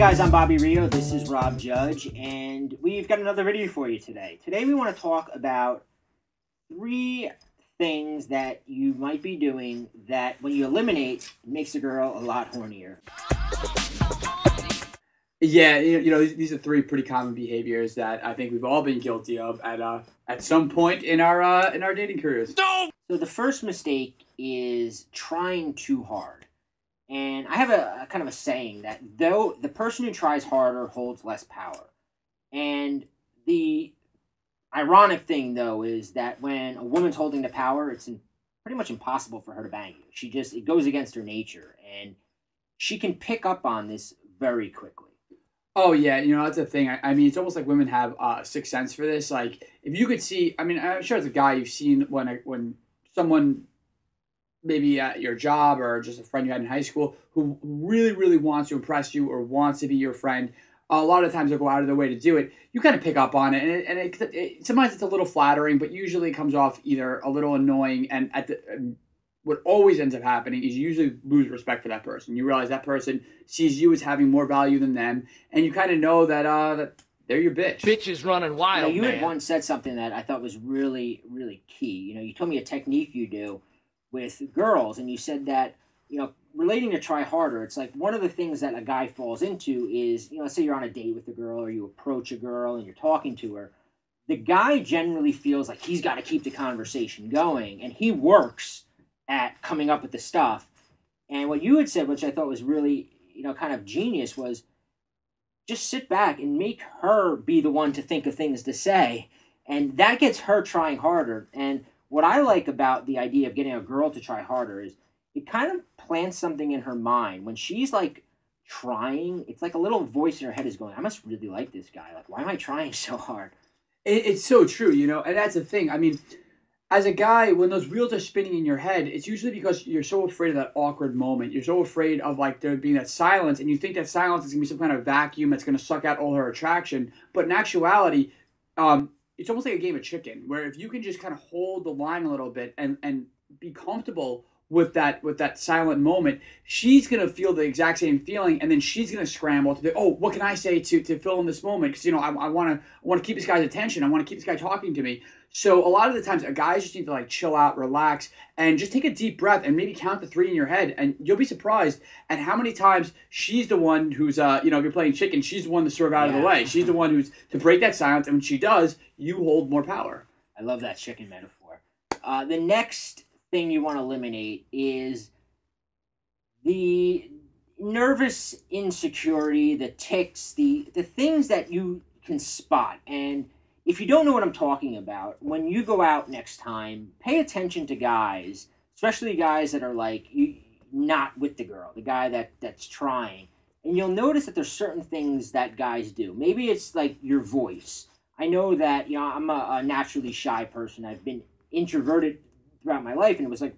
guys, I'm Bobby Rio, this is Rob Judge, and we've got another video for you today. Today we want to talk about 3 things that you might be doing that when you eliminate, makes a girl a lot hornier. Yeah, these are 3 pretty common behaviors that I think we've all been guilty of at some point in our dating careers. No! So the first mistake is trying too hard. And I have a kind of a saying that though the person who tries harder holds less power. And the ironic thing, though, is that when a woman's holding the power, it's pretty much impossible for her to bang you. It goes against her nature. And she can pick up on this very quickly. Oh, yeah, that's the thing. I mean, it's almost like women have a sixth sense for this. Like, if you could see, I mean, I'm sure as a guy you've seen when someone, maybe at your job or just a friend you had in high school who really, really wants to impress you or wants to be your friend, a lot of times they'll go out of their way to do it. You kind of pick up on it, and sometimes it's a little flattering, but usually it comes off either a little annoying, and what always ends up happening is you usually lose respect for that person. You realize that person sees you as having more value than them, and you kind of know that they're your bitch. Bitch is running wild, you had once said something that I thought was really, really key. You told me a technique you do with girls, and you said that, relating to try harder, it's like one of the things that a guy falls into is, let's say you're on a date with a girl or you approach a girl and you're talking to her. The guy generally feels like he's got to keep the conversation going, and he works at coming up with the stuff. And what you had said, which I thought was really, kind of genius, was just sit back and make her be the one to think of things to say. And that gets her trying harder. And what I like about the idea of getting a girl to try harder is it kind of plants something in her mind. When she's like trying, it's like a little voice in her head is going, I must really like this guy. Like, why am I trying so hard? It's so true, and that's the thing. I mean, as a guy, when those wheels are spinning in your head, it's usually because you're so afraid of that awkward moment. You're so afraid of like there being that silence, and you think that silence is gonna be some kind of vacuum that's gonna suck out all her attraction. But in actuality, it's almost like a game of chicken, where if you can just kind of hold the line a little bit and be comfortable with that silent moment, she's gonna feel the exact same feeling, and then she's gonna scramble to what can I say to fill in this moment? Because I want to keep this guy's attention. I want to keep this guy talking to me. So a lot of the times, guys just need to like chill out, relax, and just take a deep breath and maybe count to 3 in your head, and you'll be surprised at how many times she's the one who's if you're playing chicken, she's the one to serve out of the way. She's the one who's to break that silence, and when she does, you hold more power. I love that chicken metaphor. The next thing you want to eliminate is the nervous insecurity, the tics, the things that you can spot. And if you don't know what I'm talking about, when you go out next time, pay attention to guys, especially guys that are like not with the girl, the guy that's trying. And you'll notice that there's certain things that guys do. Maybe it's like your voice. I know that, I'm a naturally shy person. I've been introverted throughout my life, and it was like,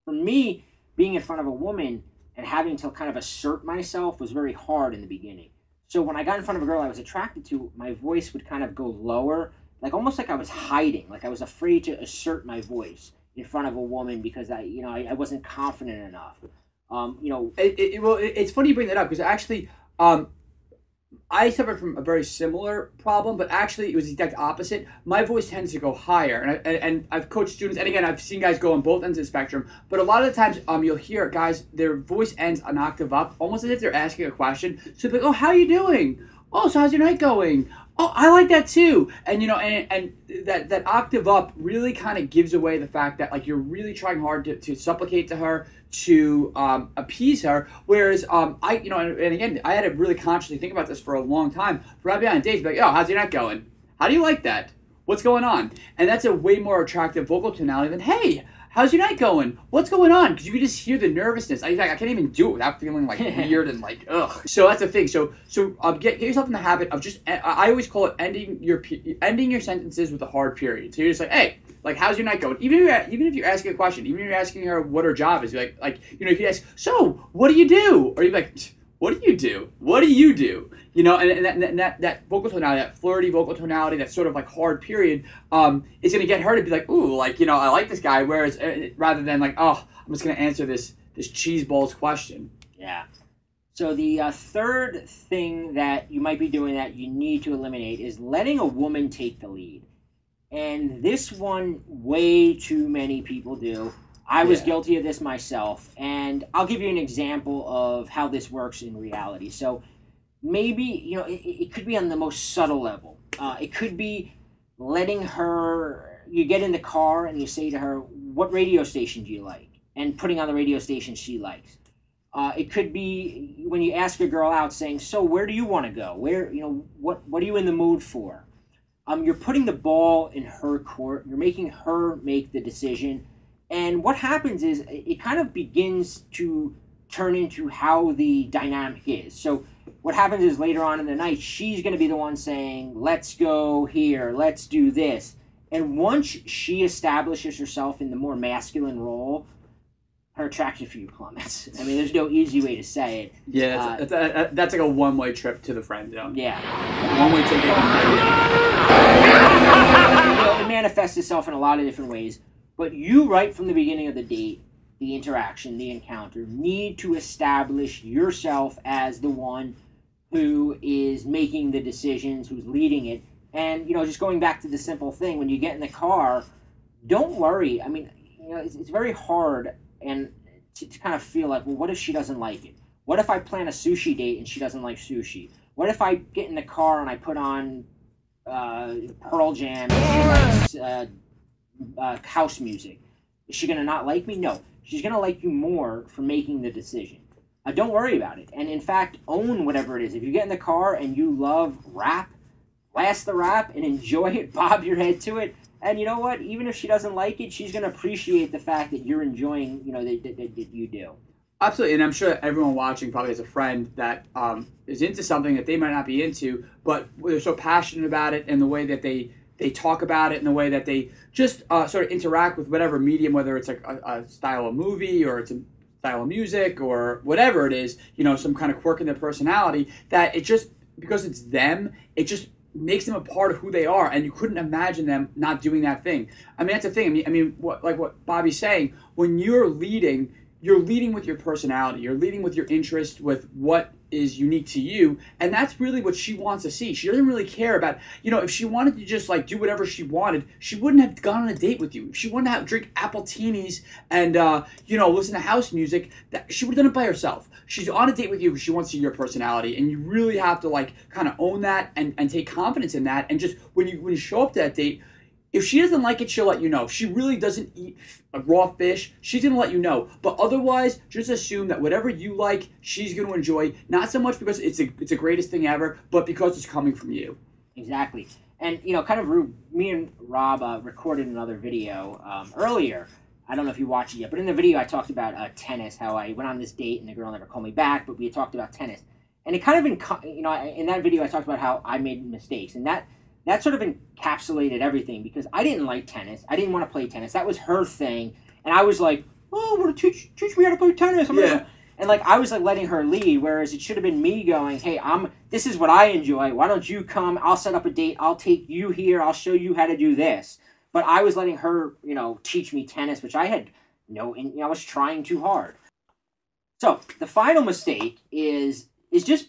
for me, being in front of a woman and having to kind of assert myself was very hard in the beginning. So when I got in front of a girl I was attracted to, my voice would kind of go lower, like almost like I was hiding, like I was afraid to assert my voice in front of a woman because I wasn't confident enough. It's funny you bring that up, because actually, I suffered from a very similar problem, but actually it was the exact opposite. My voice tends to go higher, and I've coached students, and again, I've seen guys go on both ends of the spectrum, but a lot of the times you'll hear guys, their voice ends an octave up, almost as if they're asking a question. So they're like, oh, how are you doing? Oh, so how's your night going? Oh, I like that too. And and that octave up really kind of gives away the fact that like you're really trying hard to supplicate to her, to appease her. Whereas and again, I had to really consciously think about this for a long time. But I'd be on dates, be like, oh, how's your night going? How do you like that? What's going on? And that's a way more attractive vocal tonality than, hey, how's your night going? What's going on? Because you can just hear the nervousness. I can't even do it without feeling like weird and like, ugh. So that's the thing. So get yourself in the habit of just, I always call it ending your sentences with a hard period. So you're just like, hey, like, how's your night going? Even if you're asking a question, even if you're asking her what her job is, you're like you could ask, so what do you do? Or you'd be like, what do you do? What do you do? And that vocal tonality, that flirty vocal tonality, that sort of like hard period, is going to get her to be like, ooh, like, I like this guy. Whereas rather than like, oh, I'm just going to answer this cheese balls question. Yeah. So the third thing that you might be doing that you need to eliminate is letting a woman take the lead. And this one, way too many people do. I was guilty of this myself, and I'll give you an example of how this works in reality. So maybe, it could be on the most subtle level. It could be letting her, you get in the car and you say to her, what radio station do you like? And putting on the radio station she likes. It could be when you ask a girl out saying, so where do you want to go? What are you in the mood for? You're putting the ball in her court. You're making her make the decision. And what happens is it kind of begins to turn into how the dynamic is. So what happens is later on in the night, she's going to be the one saying, let's go here, let's do this. And once she establishes herself in the more masculine role, her attraction for you plummets. I mean, there's no easy way to say it. Yeah, that's like a one-way trip to the friend zone. Yeah. One-way ticket. It manifests itself in a lot of different ways. But you, right from the beginning of the date, the interaction, the encounter, need to establish yourself as the one who is making the decisions, who's leading it. And, just going back to the simple thing, when you get in the car, don't worry. I mean, it's very hard and to kind of feel like, well, what if she doesn't like it? What if I plan a sushi date and she doesn't like sushi? What if I get in the car and I put on Pearl Jam and she likes house music? Is she going to not like me? No. She's going to like you more for making the decision. Don't worry about it. And in fact, own whatever it is. If you get in the car and you love rap, blast the rap and enjoy it, bob your head to it. And you know what? Even if she doesn't like it, she's going to appreciate the fact that you're enjoying, that you do. Absolutely, and I'm sure everyone watching probably has a friend that is into something that they might not be into, but they're so passionate about it and the way that they talk about it and the way that they just sort of interact with whatever medium, whether it's like a style of movie or it's a style of music or whatever it is, some kind of quirk in their personality, that it just, because it's them, it just makes them a part of who they are, and you couldn't imagine them not doing that thing. I mean, that's the thing. I mean, what Bobby's saying, when you're leading with your personality. You're leading with your interest, with what is unique to you, and that's really what she wants to see. She doesn't really care about, if she wanted to just like do whatever she wanted, she wouldn't have gone on a date with you. If she wanted to drink appletinis and listen to house music, she would have done it by herself. She's on a date with you because she wants to see your personality, and you really have to like kind of own that and take confidence in that. And just when you show up to that date, if she doesn't like it, she'll let you know. If she really doesn't eat raw fish, she's going to let you know. But otherwise, just assume that whatever you like, she's going to enjoy. Not so much because it's the greatest thing ever, but because it's coming from you. Exactly. And, me and Rob recorded another video earlier. I don't know if you watched it yet, but in the video I talked about tennis, how I went on this date and the girl never called me back, but we had talked about tennis. And it kind of, in that video I talked about how I made mistakes. And that sort of encapsulated everything, because I didn't like tennis. I didn't want to play tennis. That was her thing. And I was like, oh, want to teach me how to play tennis. And like I was like letting her lead, whereas it should have been me going, hey, this is what I enjoy. Why don't you come? I'll set up a date. I'll take you here. I'll show you how to do this. But I was letting her, teach me tennis, which I had I was trying too hard. So the final mistake is just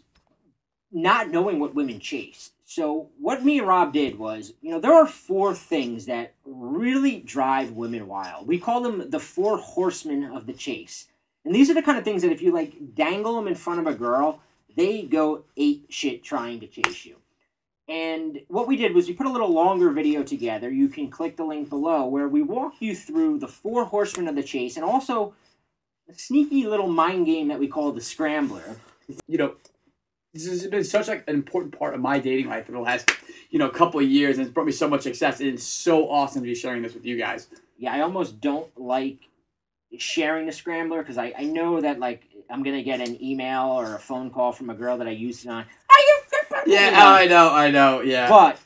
not knowing what women chase. So what me and Rob did was, there are 4 things that really drive women wild. We call them the 4 horsemen of the chase. And these are the kind of things that if you like dangle them in front of a girl, they go ape shit trying to chase you. And what we did was we put a little longer video together. You can click the link below where we walk you through the 4 horsemen of the chase, and also a sneaky little mind game that we call the scrambler. This has been such like an important part of my dating life for the last, couple of years, and it's brought me so much success. It is so awesome to be sharing this with you guys. Yeah, I almost don't like sharing the scrambler because I know that like I'm gonna get an email or a phone call from a girl that I used it on. Are you? Yeah, I know. Yeah. But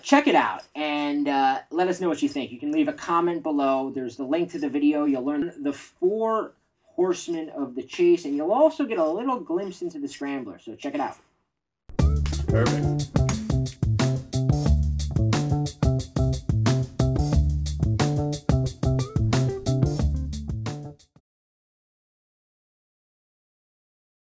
check it out and let us know what you think. You can leave a comment below. There's the link to the video. You'll learn the 4 horsemen of the chase, and you'll also get a little glimpse into the scrambler. So check it out. Perfect.